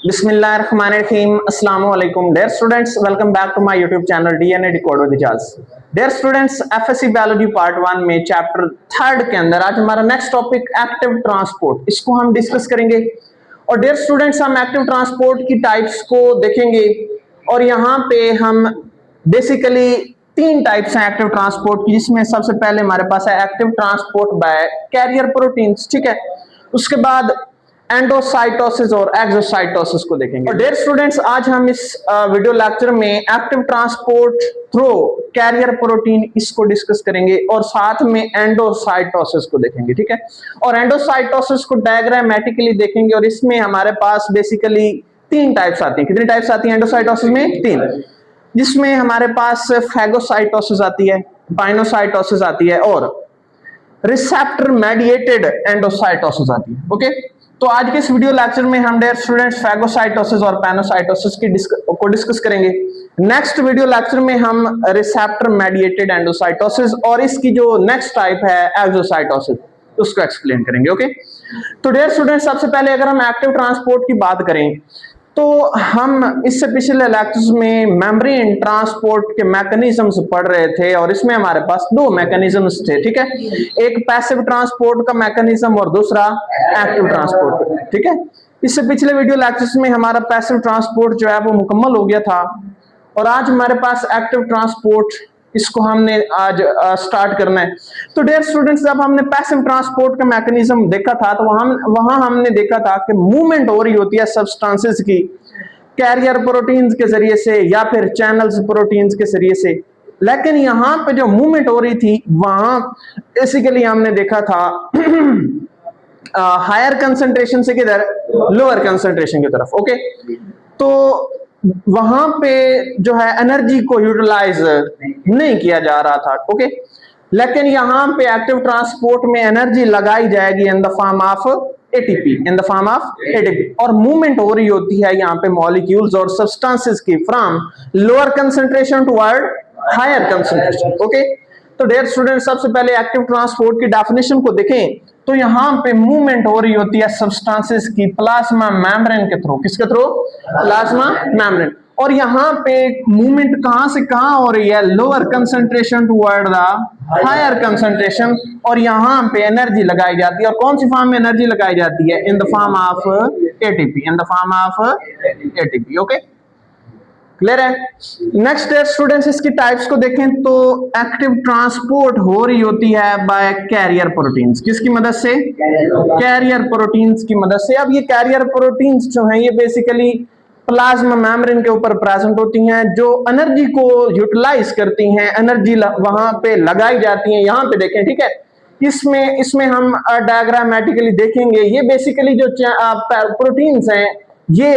Bismillahirrahmanirrahim. Assalamu alaikum. Dear students, welcome back to my YouTube channel DNA Decode with Ijaz. Dear students, FSC Biology Part 1 में chapter 3 के अंदर आज हमारा next topic active transport, इसको हम discuss करेंगे। और डियर स्टूडेंट्स, हम एक्टिव ट्रांसपोर्ट की टाइप्स को देखेंगे और यहाँ पे हम बेसिकली 3 टाइप्स हैं एक्टिव ट्रांसपोर्ट की, जिसमें सबसे पहले हमारे पास है active transport bye carrier proteins, ठीक है। उसके बाद एंडोसाइटोसिस और एक्सोसाइटोसिस को देखेंगे। और डियर स्टूडेंट्स, आज हम इस वीडियो लेक्चर में active transport through carrier protein इसको डिस्कस करेंगे और साथ में एंडोसाइटोसिस को देखेंगे, ठीक है। और एंडोसाइटोसिस को डायग्रामेटिकली देखेंगे और इसमें हमारे पास बेसिकली 3 टाइप्स आती हैं। कितनी टाइप्स आती हैं एंडोसाइटोसिस में? 3, जिसमें हमारे पास फैगोसाइटोसिस आती है, पाइनोसाइटोसिस आती है और रिसेप्टर मेडिएटेड एंडोसाइटोसिस आती है। ओके, तो आज के इस वीडियो लेक्चर में हम डियर स्टूडेंट्स फैगोसाइटोसिस और पैनोसाइटोसिस की डिस्कस करेंगे। नेक्स्ट वीडियो लेक्चर में हम रिसेप्टर मेडिएटेड एंडोसाइटोसिस और इसकी जो नेक्स्ट टाइप है एक्सोसाइटोसिस उसको एक्सप्लेन करेंगे। ओके, तो डियर स्टूडेंट्स, सबसे पहले अगर हम एक्टिव ट्रांसपोर्ट की बात करें तो हम इससे पिछले लेक्चर्स में मेम्ब्रेन ट्रांसपोर्ट के मैकेनिज्म्स पढ़ रहे थे और इसमें हमारे पास 2 मैकेनिज्म्स थे, ठीक है। एक पैसिव ट्रांसपोर्ट का मैकेनिज्म और दूसरा एक्टिव ट्रांसपोर्ट, ठीक है। इससे पिछले वीडियो लेक्चर्स में हमारा पैसिव ट्रांसपोर्ट जो है वो मुकम्मल हो गया था और आज हमारे पास एक्टिव ट्रांसपोर्ट, इसको हमने आज स्टार्ट करना है। तो डियर स्टूडेंट्स, जब हमने पैसिव ट्रांसपोर्ट का मैकेनिज्म देखा था तो वहां हमने देखा था कि मूवमेंट हो रही होती है सब्सटेंसेस की कैरियर प्रोटीन्स के जरिए से या फिर चैनल्स प्रोटीन्स के जरिए से। लेकिन यहाँ पे जो मूवमेंट हो रही थी वहां बेसिकली हमने देखा था हायर कंसंट्रेशन से किधर, लोअर कंसंट्रेशन की तरफ। ओके, तो वहां पे जो है एनर्जी को यूटिलाइज नहीं किया जा रहा था। ओके, लेकिन यहाँ पे एक्टिव ट्रांसपोर्ट में एनर्जी लगाई जाएगी इन the form of ATP, in the form of ATP, और मूवमेंट हो रही होती है यहाँ पे मॉलिक्यूल्स और सब्सटेंसेस की from lower concentration toward higher concentration. Okay, तो डियर स्टूडेंट, सबसे पहले एक्टिव ट्रांसपोर्ट की डेफिनेशन को देखें तो यहाँ पे मूवमेंट हो रही होती है सब्सटेंसेस की प्लाज्मा मेम्ब्रेन के थ्रू। किसके थ्रू? Plasma membrane. और यहाँ पे मूवमेंट कहां से कहां हो रही है? Lower concentration toward the higher concentration, और यहाँ पे एनर्जी लगाई जाती है। और कौन सी फॉर्म में एनर्जी लगाई जाती है? इन the form of ATP, in the form of ATP. Okay, clear है? नेक्स्ट स्टूडेंट्स, इसकी टाइप्स को देखें तो एक्टिव ट्रांसपोर्ट हो रही होती है बाय कैरियर प्रोटीन्स। किसकी मदद से? कैरियर प्रोटीन्स की मदद से। अब ये कैरियर प्रोटीन्स जो हैं ये बेसिकली प्लाज्मा मेम्ब्रेन के ऊपर प्रेजेंट होती हैं, जो एनर्जी को यूटिलाइज करती हैं, एनर्जी वहां पे लगाई जाती है। यहाँ पे देखें, ठीक है, इसमें हम डायग्रामेटिकली देखेंगे। ये बेसिकली जो प्रोटीन्स हैं ये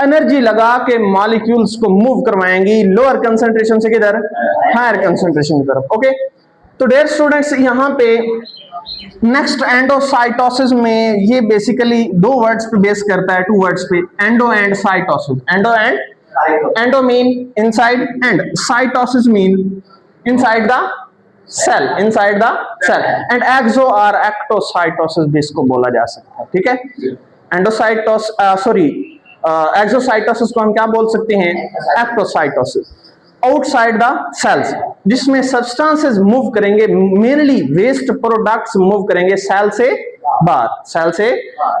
एनर्जी लगा के मॉलिक्यूल्स को मूव करवाएंगी लोअर कंसंट्रेशन से किधर, हायर कंसंट्रेशन की तरफ। ओके, तो डियर स्टूडेंट्स, यहाँ पे नेक्स्ट एंडोसाइटोसिस में ये बेसिकली 2 वर्ड्स पे बेस करता है, 2 वर्ड्स पे, endo and cytosis. Endo mean inside and cytosis mean inside the cell, inside the cell, and exo और एक्टोसाइटोसिस भी इसको बोला जा सकता है, ठीक है। एक्सोसाइटोसिस को हम क्या बोल सकते हैं? एक्टोसाइटोसिस। आउटसाइड द सेल्स, जिसमें सब्सटेंसेस मूव करेंगे, मेनली वेस्ट प्रोडक्ट्स मूव करेंगे सेल से बाहर, सेल से।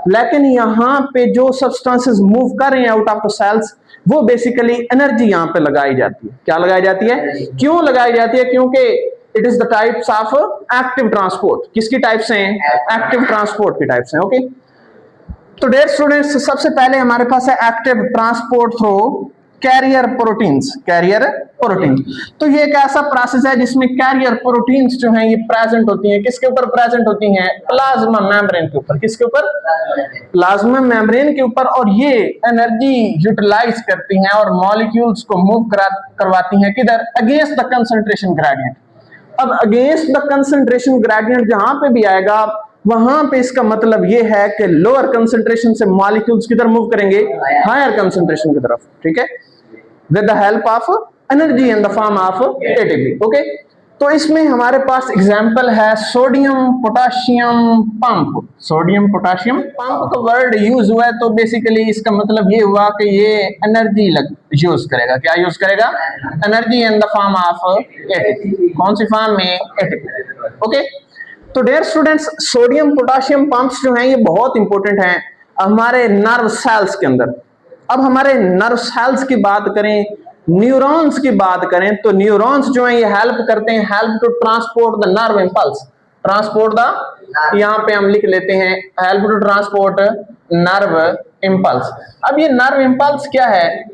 लेकिन यहाँ पे जो सब्सटेंसेस मूव कर रहे हैं आउट ऑफ द सेल्स, वो बेसिकली एनर्जी यहाँ पे लगाई जाती है। क्या लगाई जाती है? क्यों लगाई जाती है? क्योंकि it is the types of active transport. किसकी टाइप्स हैं? एक्टिव ट्रांसपोर्ट की टाइप्स हैं। ओके, तो डियर स्टूडेंट्स, सबसे पहले हमारे पास है active transport through carrier proteins. Carrier proteins, तो ये एक ऐसा प्रोसेस है जिसमें कैरियर प्रोटीन्स जो हैं ये प्रेजेंट होती हैं। किसके ऊपर प्रेजेंट होती हैं? प्लाज्मा मेम्ब्रेन के ऊपर। किसके ऊपर? प्लाज्मा मेम्ब्रेन के ऊपर। और ये एनर्जी यूटिलाइज करती हैं और मॉलिक्यूल्स को मूव करवाती हैं किधर? Against the concentration gradient. अब अगेंस्ट द कंसंट्रेशन ग्रेडियंट जहां पे भी आएगा वहां पे इसका मतलब ये है कि लोअर कंसंट्रेशन से मॉलिक्यूल्स किधर मूव करेंगे? हायर कंसंट्रेशन की तरफ, ठीक है, with the help of energy in the form of ATP. Okay, तो इसमें हमारे पास एग्जाम्पल है sodium potassium pump. Sodium potassium pump का वर्ड यूज हुआ है, तो बेसिकली इसका मतलब ये हुआ कि ये एनर्जी यूज करेगा। क्या यूज करेगा? Energy in the form of ATP. कौन सी फॉर्म में? एटीपी। ओके, तो dear students, sodium potassium pumps जो हैं ये बहुत इंपॉर्टेंट हैं हमारे नर्व सेल्स के अंदर। अब हमारे नर्व सेल्स की बात करें, न्यूरॉन्स की बात करें, तो न्यूरॉन्स जो है ये हेल्प करते हैं, help to transport the nerve impulse. Transport the, यहाँ पे हम लिख लेते हैं help to transport nerve impulse. अब ये नर्व इंपल्स क्या है?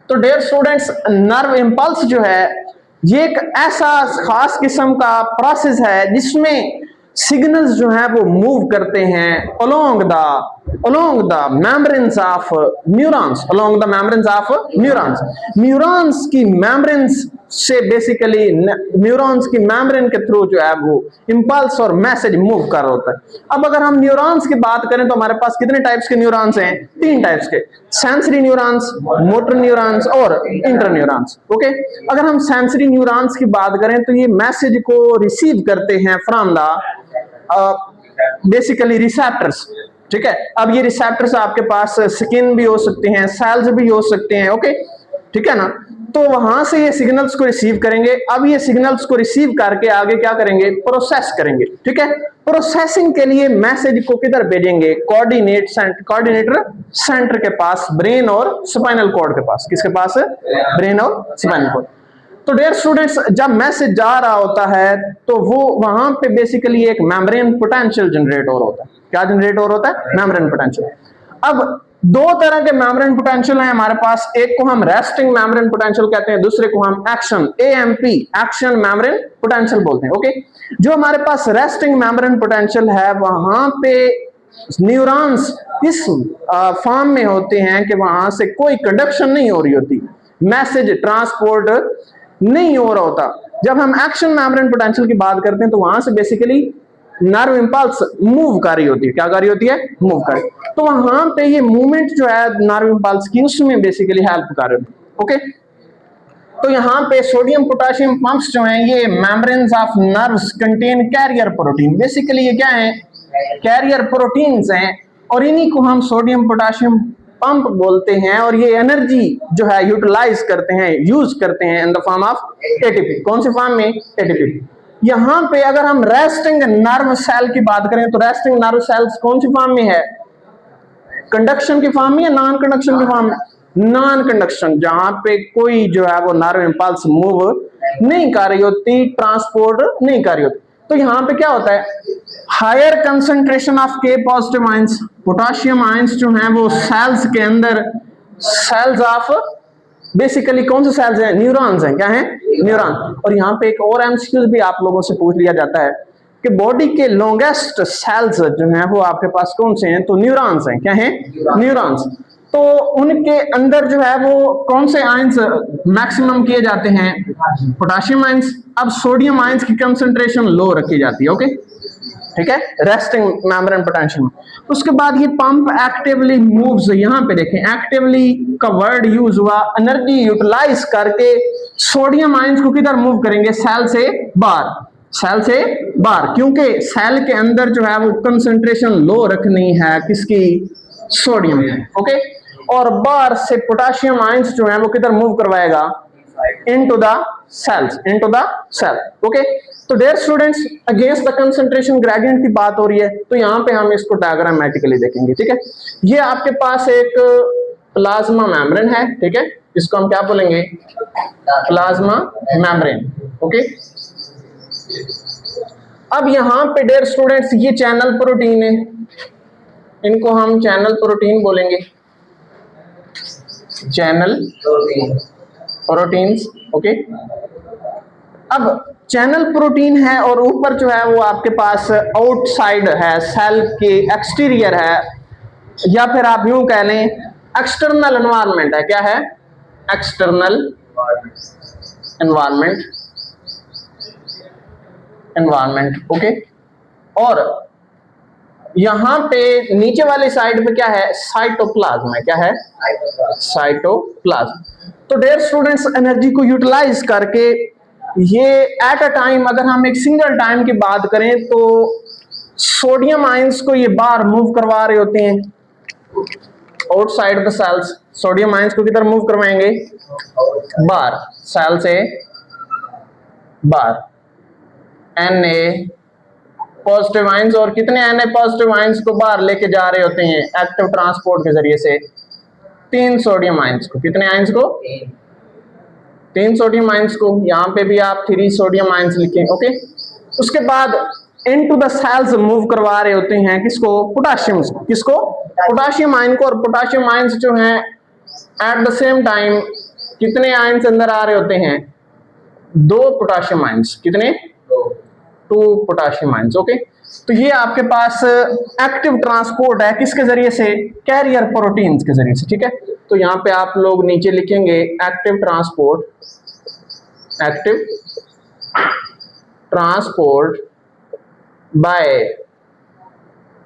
तो डियर स्टूडेंट्स, नर्व इंपल्स जो है ये एक ऐसा खास किस्म का प्रोसेस है जिसमें सिग्नल्स जो है वो मूव करते हैं along the membranes of neurons, along the membranes of neurons। Neurons की मेम्ब्रेन्स से बेसिकली न्यूरॉन्स की मेम्ब्रेन के थ्रू जो है वो इंपल्स और मैसेज मूव कर रहा होता है। अब अगर हम न्यूरॉन्स की बात करें तो हमारे पास कितने टाइप्स के न्यूरॉन्स हैं? 3 टाइप्स के, सेंसरी न्यूरॉन्स, मोटर न्यूरॉन्स और इंटर न्यूरॉन्स। ओके, अगर हम सेंसरी न्यूरॉन्स की बात करें तो ये मैसेज को रिसीव करते हैं फ्रॉम द बेसिकली रिसेप्टर्स। ठीक है, अब ये रिसेप्टर्स आपके पास स्किन भी हो सकते हैं, सेल्स भी हो सकते हैं। ओके, ठीक है ना, तो वहां से ये सिग्नल्स को रिसीव करेंगे। अब ये सिग्नल्स को रिसीव करके आगे क्या करेंगे? प्रोसेस करेंगे। ठीक है, प्रोसेसिंग के लिए मैसेज को किधर भेजेंगे? कोऑर्डिनेटर सेंटर के पास, ब्रेन और स्पाइनल कॉर्ड के पास। किसके पास? ब्रेन और स्पाइनल कॉर्ड। तो डियर स्टूडेंट्स, जब मैसेज जा रहा होता है तो वो वहां पे बेसिकली एक मेम्ब्रेन पोटेंशियल जनरेट हो रहा होता है। क्या जनरेट हो रहा होता है? Membrane potential. अब 2 तरह के मेम्ब्रेन पोटेंशियल हैं हमारे पास, एक को हम रेस्टिंग मेम्ब्रेन पोटेंशियल कहते हैं, दूसरे को हम action AMP action membrane potential बोलते हैं। ओके, जो हमारे पास रेस्टिंग मेम्ब्रेन पोटेंशियल है वहां पे न्यूरॉन्स इस फॉर्म में होते हैं कि वहां से कोई कंडक्शन नहीं हो रही होती, मैसेज ट्रांसपोर्ट नहीं हो रहा होता। जब हम एक्शन मेम्ब्रेन पोटेंशियल की बात करते हैं तो वहां से बेसिकली नर्व इंपल्स मूव कर रही होती है। क्या कर रही होती है? मूव कर रही। तो वहां पे ये मूवमेंट जो है नर्व इंपल्स की उसमें बेसिकली हेल्प कर रही होती है। ओके, तो यहाँ पे सोडियम पोटेशियम पंप्स जो हैं ये membranes of nerves contain carrier protein. Basically ये क्या है? कैरियर प्रोटीन्स हैं और इन्हीं को हम सोडियम पोटेशियम पंप बोलते हैं और ये एनर्जी जो है यूटिलाइज करते हैं, यूज करते हैं इन द फॉर्म ऑफ एटीपी। कौन सी फॉर्म में? एटीपी। यहां पे अगर हम रेस्टिंग नर्व सेल की बात करें तो रेस्टिंग नर्व सेल्स कौन सी फॉर्म में है? कंडक्शन की फॉर्म में या नॉन कंडक्शन की फॉर्म में? नॉन कंडक्शन, जहां पे कोई जो है वो नर्व इंपल्स मूव नहीं कर रही होती, ट्रांसपोर्ट नहीं कर रही होती। तो यहां पे क्या होता है? हायर कंसंट्रेशन ऑफ के पॉजिटिव आयंस, पोटाशियम आयंस जो हैं वो सेल्स के अंदर, सेल्स ऑफ बेसिकली कौन से सेल्स हैं? न्यूरॉन्स हैं। क्या हैं? न्यूरॉन। और यहाँ पे एक और एमसीक्यू भी आप लोगों से पूछ लिया जाता है कि बॉडी के लॉन्गेस्ट सेल्स जो हैं वो आपके पास कौन से हैं? तो न्यूरॉन्स हैं। क्या हैं? न्यूरॉन्स। तो उनके अंदर जो है वो कौन से आयंस मैक्सिमम किए जाते हैं? Potassium ions. अब सोडियम आयंस की कंसंट्रेशन लो रखी जाती है। ओके, ठीक है, रेस्टिंग मेम्ब्रेन पोटेंशियल। उसके बाद ये पंप एक्टिवली मूव्स, यहाँ पे देखें एक्टिवली का वर्ड यूज हुआ, एनर्जी यूटिलाइज करके सोडियम आयंस को किधर मूव करेंगे? सेल से बाहर, सेल से बाहर, क्योंकि सेल के अंदर जो है वो कंसंट्रेशन लो रखनी है किसकी? सोडियम की। ओके, और बाहर से पोटाशियम आयंस जो है वो किधर मूव करवाएगा? into the cells, into the cell। Okay, तो dear students, against the concentration gradient की बात हो रही है, तो यहाँ पे हम इसको डायग्रामेटिकली देखेंगे। ठीक है, ये आपके पास एक प्लाज्मा मेम्ब्रेन है। ठीक है, इसको हम क्या बोलेंगे? Plasma membrane. ओके, अब यहाँ पे डियर स्टूडेंट्स ये चैनल प्रोटीन है, इनको हम चैनल प्रोटीन बोलेंगे, चैनल प्रोटीन्स। ओके, अब चैनल प्रोटीन है और ऊपर जो है वो आपके पास आउटसाइड है, सेल के एक्सटीरियर है, या फिर आप यूं कह लें एक्सटर्नल एनवायरनमेंट है। क्या है? External environment. ओके, और यहां पे नीचे वाली साइड पे क्या है? साइटोप्लाज्म है। क्या है? साइटोप्लाज्म। तो डियर स्टूडेंट्स, एनर्जी को यूटिलाइज करके ये एट अ टाइम, अगर हम एक सिंगल टाइम की बात करें तो सोडियम आयंस को ये बाहर मूव करवा रहे होते हैं outside the cells. Sodium ions को किधर मूव करवाएंगे? बाहर, सेल से बाहर। Na पॉजिटिव आयंस, और कितने Na पॉजिटिव आयंस को बाहर लेके जा रहे होते हैं एक्टिव ट्रांसपोर्ट के जरिए से? 3 सोडियम आयंस को। कितने आयंस को? 3 सोडियम आयंस को। यहां पे भी आप 3 सोडियम आयंस लिखें, ओके। उसके बाद इनटू द सेल्स मूव करवा रहे होते हैं किसको? पोटाशियम। किसको? पोटाशियम आयन को। और पोटाशियम आयंस जो हैं एट द सेम टाइम कितने आयंस अंदर आ रहे होते हैं? 2 पोटाशियम आयंस। कितने? 2 पोटाशियम आयंस, ओके। तो ये आपके पास एक्टिव ट्रांसपोर्ट है किसके जरिए से? कैरियर प्रोटीन्स के जरिए से, ठीक है। तो यहां पे आप लोग नीचे लिखेंगे active transport, active transport bye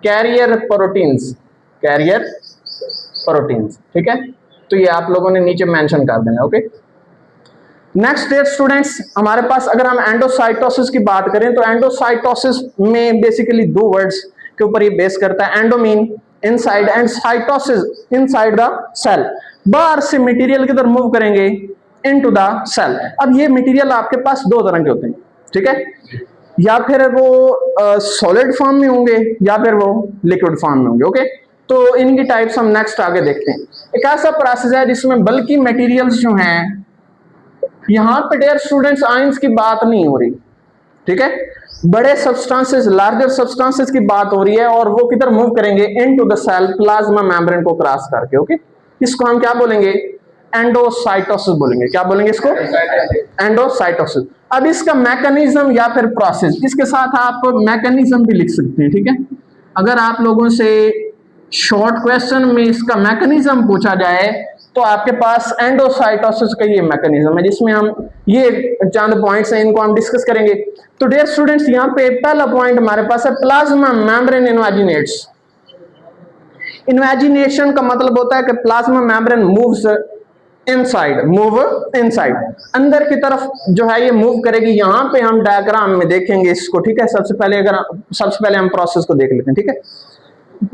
carrier proteins, carrier proteins, ठीक है। तो ये आप लोगों ने नीचे मेंशन कर देना, ओके। नेक्स्ट डेयर स्टूडेंट्स, हमारे पास अगर हम एंडोसाइटोसिस की बात करें तो एंडोसाइटोसिस में बेसिकली 2 वर्ड्स के ऊपर ये बेस करता है। Endo mean inside and cytosis inside the cell. बाहर से मटेरियल किधर मूव करेंगे? Into the cell. अब ये मटेरियल आपके पास 2 तरह के होते हैं, ठीक है। या फिर वो सॉलिड फॉर्म में होंगे या फिर वो लिक्विड फॉर्म में होंगे, ओके। तो इनकी टाइप्स हम नेक्स्ट आगे देखते हैं। एक ऐसा प्रोसेस है जिसमें बल्कि मटेरियल्स जो हैं, यहां पे डियर स्टूडेंट्स आयंस की बात नहीं हो रही, ठीक है। बड़े सब्सटेंसेस, लार्जर सब्सटेंसेस की बात हो रही है और वो किधर मूव करेंगे? Into the cell, plasma membrane को क्रॉस करके, ओके। इसको हम क्या बोलेंगे? एंडोसाइटोसिस बोलेंगे। क्या बोलेंगे इसको? एंडोसाइटोसिस। अब इसका मैकेनिज्म या फिर प्रोसेस, इसके साथ आप मैकेनिज्म भी लिख सकते हैं, ठीक है। अगर आप लोगों से शॉर्ट क्वेश्चन में इसका मैकेनिज्म पूछा जाए तो आपके पास एंडोसाइटोसिस का ये मैकेनिज्म है, जिसमें हम ये चंद पॉइंट्स हैं, इनको हम डिस्कस करेंगे। तो डियर स्टूडेंट्स, यहाँ पे पहला पॉइंट हमारे पास है प्लाज्मा मेम्ब्रेन इन्वेजिनेट्स। इन्वेजिनेशन का मतलब होता है कि plasma membrane moves inside, move inside, अंदर की तरफ जो है ये मूव करेगी। यहां पे हम डायग्राम में देखेंगे इसको, ठीक है। सबसे पहले हम प्रोसेस को देख लेते हैं, ठीक है।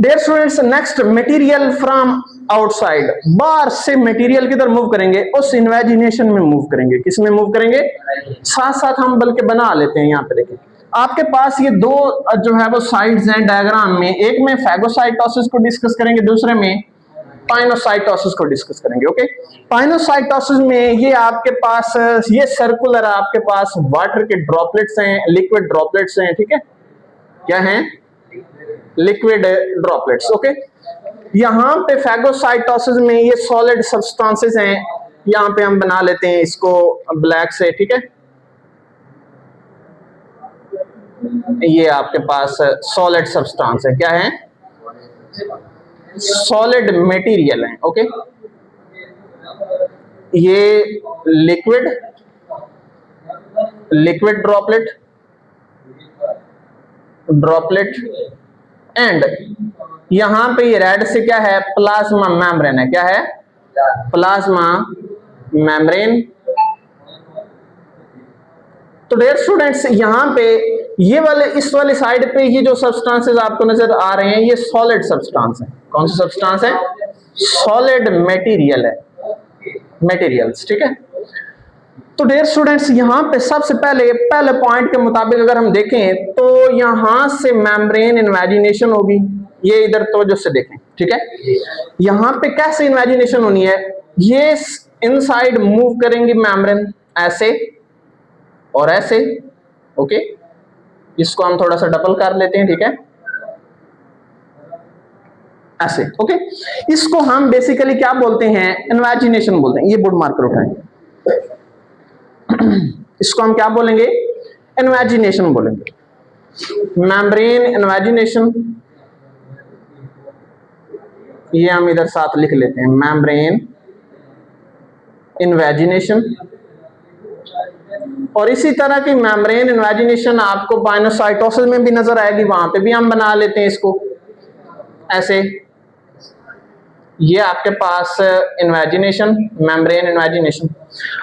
Dear students, next material from outside. बाहर से मटेरियल किधर मूव करेंगे? उस इन्वेजिनेशन में मूव करेंगे। किस में मूव करेंगे? साथ साथ हम बल्कि बना लेते हैं। यहाँ पे देखिए आपके पास ये 2 जो है वो साइड्स हैं डायग्राम में। एक में फैगोसाइटोसिस को डिस्कस करेंगे, दूसरे में पाइनोसाइटोसिस को डिस्कस करेंगे, ओके। पाइनोसाइटोसिस में ये आपके पास ये सर्कुलर आपके पास वाटर के ड्रॉपलेट्स हैं, लिक्विड ड्रॉपलेट्स हैं, ठीक है। क्या हैं? Liquid droplets, okay. यहां पे फैगोसाइटोसिस में ये सॉलिड सब्सटेंसेस हैं। यहां पे हम बना लेते हैं इसको ब्लैक से, ठीक है। ये आपके पास सॉलिड सब्सटेंस है। क्या है? सॉलिड मटेरियल है, ओके। ये लिक्विड ड्रॉपलेट एंड यहां पे ये रेड से क्या है? प्लाज्मा मेम्ब्रेन है। क्या है? Plasma membrane. तो डियर स्टूडेंट्स, यहां पे ये वाले इस वाले साइड पे ये जो सब्सटेंसेस आपको नजर आ रहे हैं ये सॉलिड सब्सटेंस है। कौन सा सब्सटेंस है? सॉलिड मटेरियल है, मटेरियल्स, ठीक है। तो डियर स्टूडेंट्स, यहां पे सबसे पहले पॉइंट के मुताबिक अगर हम देखें तो यहां से मेम्ब्रेन इन्वेजिनेशन होगी। ये इधर तवज्जो से देखें, ठीक है। यहां पे कैसे इन्वेजिनेशन होनी है? ये इनसाइड मूव करेंगी मेम्ब्रेन, ऐसे और ऐसे, ओके। इसको हम थोड़ा सा डबल कर लेते हैं, ठीक है, ऐसे, ओके। इसको हम बेसिकली क्या बोलते हैं? इन्वेजिनेशन बोलते हैं। ये बुड मार्कर उठाएं, इसको हम क्या बोलेंगे? इन्वेजिनेशन बोलेंगे। मेम्ब्रेन इन्वेजिनेशन, ये हम इधर साथ लिख लेते हैं, मेम्ब्रेन इन्वेजिनेशन। और इसी तरह की मेम्ब्रेन इन्वेजिनेशन आपको पाइनोसाइटोसिस में भी नजर आएगी, वहां पे भी हम बना लेते हैं इसको ऐसे, ये आपके पास इन्वेजिनेशन, मेम्ब्रेन इन्वेजिनेशन।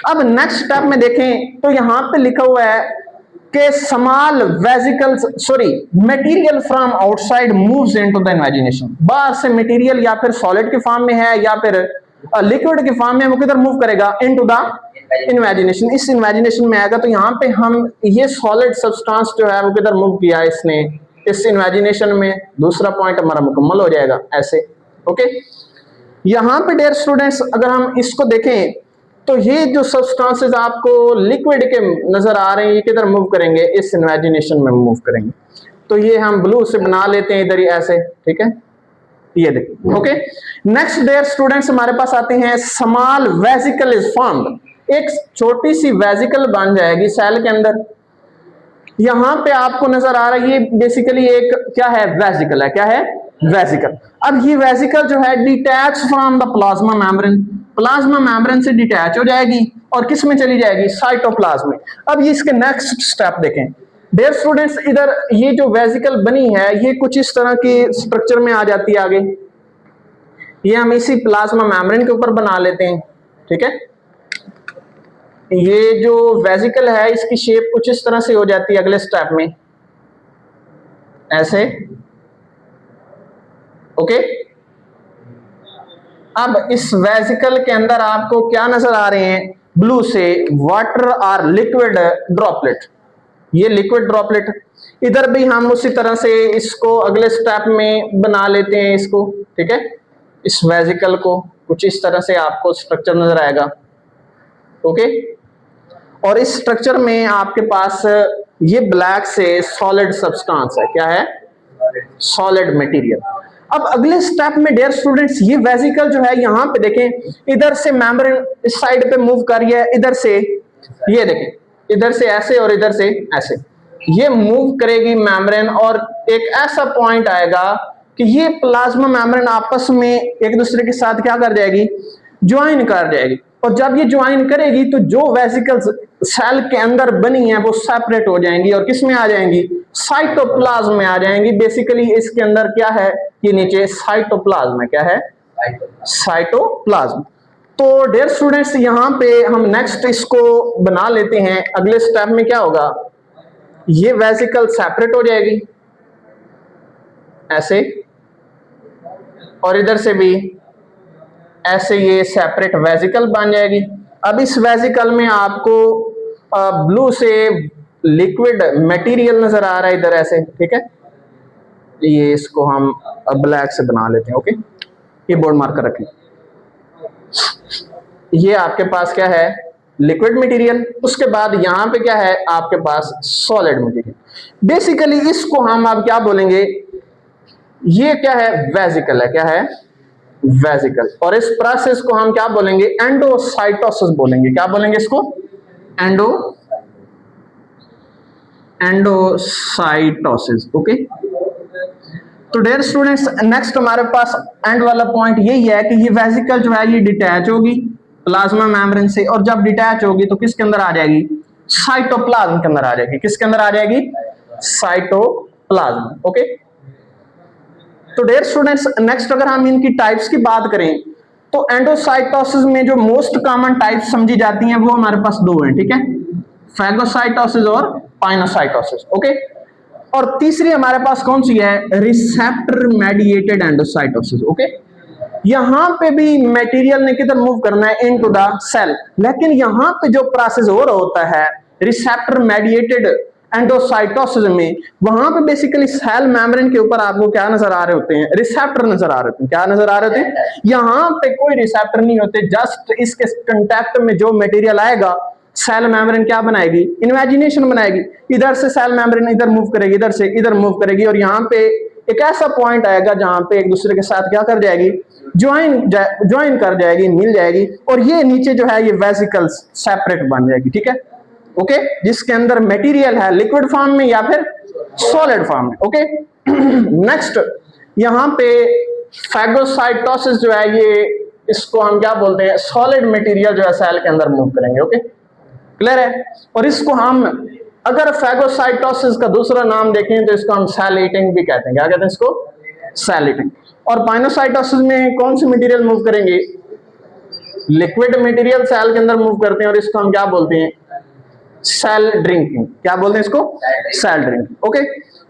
अब नेक्स्ट स्टेप में देखें तो यहां पे लिखा हुआ है कि small vesicles material from outside moves into the invagination. बाहर से मटेरियल या फिर सॉलिड के फॉर्म में है या फिर लिक्विड के फॉर्म में, वो किधर मूव करेगा? Into the invagination. इस इन्वेजिनेशन में आएगा। तो यहाँ पे हम ये सॉलिड सब्सटेंस जो है वो किधर मूव किया इसने? इस इन्वेजिनेशन में। दूसरा पॉइंट हमारा मुकम्मल हो जाएगा ऐसे। ओके, यहाँ पे डियर स्टूडेंट्स अगर हम इसको देखें तो ये जो सब्सटेंसेस आपको लिक्विड के नजर आ रहे हैं ये किधर मूव करेंगे? इस इन्वेजिनेशन में मूव करेंगे। तो ये हम ब्लू से बना लेते हैं इधर ही ऐसे, ठीक है, ये देखिए। ओके, नेक्स्ट डियर स्टूडेंट्स हमारे पास आते हैं स्मॉल वेसिकल इज फॉर्म्ड। एक छोटी सी वेसिकल बन जाएगी सेल के अंदर। यहां पे आपको नजर आ रहा है ये बेसिकली एक क्या है? वेसिकल है। क्या है? वेसिकल। अब ये वेसिकल जो है detach from the plasma membrane, plasma membrane से डिटैच हो जाएगी और किस में चली जाएगी? साइटोप्लाज्म में। अब ये इसके नेक्स्ट स्टेप देखें डियर स्टूडेंट्स। इधर ये जो वेसिकल बनी है ये कुछ इस तरह की स्ट्रक्चर में आ जाती है आगे। ये हम इसी प्लाज्मा मेम्ब्रेन के ऊपर बना लेते हैं, ठीक है। ये जो वेसिकल है इसकी शेप कुछ इस तरह से हो जाती है अगले स्टेप में ऐसे। ओके, अब इस वेसिकल के अंदर आपको क्या नजर आ रहे हैं? ब्लू से वाटर और लिक्विड ड्रॉपलेट। ये लिक्विड ड्रॉपलेट। इधर भी हम उसी तरह से इसको अगले स्टेप में बना लेते हैं इसको, ठीक है। इस वेसिकल को कुछ इस तरह से आपको स्ट्रक्चर नजर आएगा। ओके, और इस स्ट्रक्चर में आपके पास ये ब्लैक से सॉलिड सब्सटेंस है। क्या है? Solid material. अब अगले स्टेप में डियर स्टूडेंट्स ये वेसिकल जो है यहां पे देखें, इधर से मेम्ब्रेन इस साइड पे मूव कर रही है, इधर से ये देखें, इधर से ऐसे और इधर से ऐसे ये मूव करेगी मेम्ब्रेन। और एक ऐसा पॉइंट आएगा कि ये प्लाज्मा मेम्ब्रेन आपस में एक दूसरे के साथ क्या कर जाएगी? ज्वाइन कर जाएगी। और जब ये ज्वाइन करेगी तो जो वेसिकल्स सेल के अंदर बनी है वो सेपरेट हो जाएंगी और किस में आ जाएंगी? साइटोप्लाज्म में आ जाएंगी। बेसिकली इसके अंदर क्या है? ये नीचे साइटोप्लाज्म है। क्या है? साइटोप्लाज्म। तो डियर स्टूडेंट्स यहां पे हम नेक्स्ट इसको बना लेते हैं। अगले स्टेप में क्या होगा? ये वेसिकल सेपरेट हो जाएगी ऐसे, और इधर से भी ऐसे ये सेपरेट वेसिकल बन जाएगी। अब इस वेसिकल में आपको ब्लू से लिक्विड मटेरियल नजर आ रहा है इधर ऐसे, ठीक है। ये इसको हम ब्लैक से बना लेते हैं। ओके, ये बोर्ड मार्कर रखें। ये आपके पास क्या है? Liquid material. उसके बाद यहां पे क्या है? आपके पास सॉलिड मटेरियल। बेसिकली इसको हम अब क्या बोलेंगे? ये क्या है? वेसिकल है। क्या है? वेसिकल। और इस प्रोसेस को हम क्या बोलेंगे? एंडोसाइटोसिस बोलेंगे। क्या बोलेंगे इसको? एंडोसाइटोसिस। ओके, तो डियर स्टूडेंट्स नेक्स्ट हमारे पास एंड वाला पॉइंट यही है कि ये वेसिकल जो है ये डिटैच होगी प्लाज्मा मेम्ब्रेन से, और जब डिटैच होगी तो किसके अंदर आ जाएगी? साइटोप्लाज्म के अंदर आ जाएगी। किसके अंदर आ जाएगी? साइटोप्लाज्म। ओके, तो डियर स्टूडेंट्स नेक्स्ट अगर हम इनकी टाइप्स की बात करें तो एंडोसाइटोसिस में जो मोस्ट कॉमन टाइप समझी जाती हैं वो हमारे पास दो हैं, ठीक है, फैगोसाइटोसिस और पाइनोसाइटोसिस। ओके, और तीसरी हमारे पास कौन सी है? Receptor mediated endocytosis. ओके, यहां पे भी मटेरियल ने किधर मूव करना है? Into the cell. लेकिन यहां पे जो प्रोसेस हो रहा होता है रिसेप्टर मेडिएटेड एंडोसाइटोसिस में, वहां पे बेसिकली सेल मेम्ब्रेन के ऊपर आपको क्या नजर आ रहे होते हैं? रिसेप्टर नजर आ रहे होते हैं। क्या नजर आ रहे होते हैं? यहां पे कोई रिसेप्टर नहीं होते, जस्ट इसके कांटेक्ट में जो मटेरियल आएगा सेल मेम्ब्रेन क्या बनाएगी? इन्वेजिनेशन बनाएगी। इधर से सेल मेम्ब्रेन इधर मूव करेगी, इधर से इधर मूव करेगी, और यहाँ पे एक ऐसा पॉइंट आएगा जहां पे एक दूसरे के साथ क्या कर जाएगी? ज्वाइन कर जाएगी, मिल जाएगी, और ये नीचे जो है ये वेसिकल्स सेपरेट बन जाएगी, ठीक है। ओके, जिसके अंदर मटेरियल है लिक्विड फॉर्म में या फिर सॉलिड फॉर्म में। ओके, नेक्स्ट यहां पे फैगोसाइटोसिस जो है ये इसको हम क्या बोलते हैं? सॉलिड मटेरियल जो है सेल के अंदर मूव करेंगे। ओके, क्लियर है। और इसको हम अगर फैगोसाइटोसिस का दूसरा नाम देखें तो इसको हम सेल ईटिंग भी कहते हैं। क्या कहते हैं इसको? Cell eating. और पाइनोसाइटोसिस में कौन सी मटेरियल मूव करेंगे? लिक्विड मटेरियल सेल के अंदर मूव करते हैं और इसको हम क्या बोलते हैं? Cell drinking. क्या बोलते हैं इसको? Cell drinking. ओके,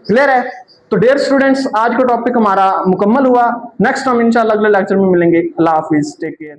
क्लियर है? तो डियर स्टूडेंट्स, आज का टॉपिक हमारा मुकम्मल हुआ। नेक्स्ट हम इंशाल्लाह अगले लेक्चर में मिलेंगे। अल्लाह हाफिज, टेक केयर।